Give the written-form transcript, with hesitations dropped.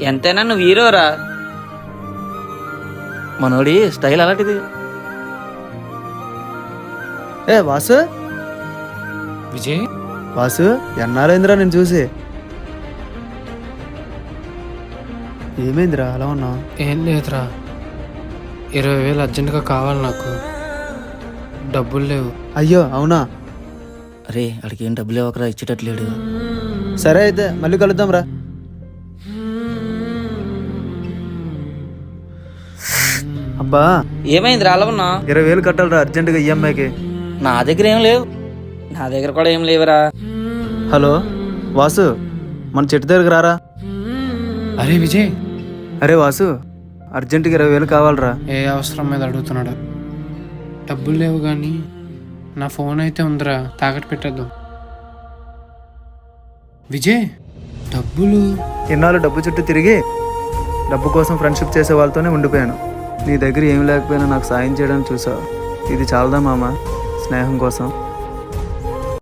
ఎంతైనా నువ్వు హీరోరా. మనోడి స్టైల్ అలాంటిది. వాసు విజయ్, వాసు ఎన్నారైందిరా నేను చూసి. ఏమైందిరా అలా ఉన్నావు? ఏం లేదురా, 20,000 అర్జెంటుగా కావాలి నాకు. డబ్బులు లేవు. అయ్యో అవునా? అరే అడికి ఏం డబ్బులు ఇవ్వకరా, ఇచ్చేటట్లేడు. సరే అయితే మళ్ళీ కలుద్దాం రా. అబ్బా ఏమైందిరా అలా ఉన్నా? 20,000 కట్టాలరా అర్జెంటుగా ఈఎంఐకి. నా దగ్గర ఏం లేవు. నా దగ్గర కూడా ఏం లేవురా. హలో వాసు, మన చెట్టు దగ్గరకు రారా. అరే విజయ్, అరే వాసు, అర్జెంటుగా 20,000 కావాలరా. ఏ అవసరం మీద అడుగుతున్నాడు? డబ్బులు లేవు కానీ నా ఫోన్ అయితే ఉందిరా, తాకట్టు పెట్టేద్దాం. విజయ్, డబ్బులు. ఇన్నాళ్ళు డబ్బు చుట్టూ తిరిగి డబ్బు కోసం ఫ్రెండ్షిప్ చేసే వాళ్ళతోనే ఉండిపోయాను. నీ దగ్గర ఏం లేకపోయినా నాకు సాయం చేయడానికి చూసావు. ఇది చాలదా మామ స్నేహం కోసం?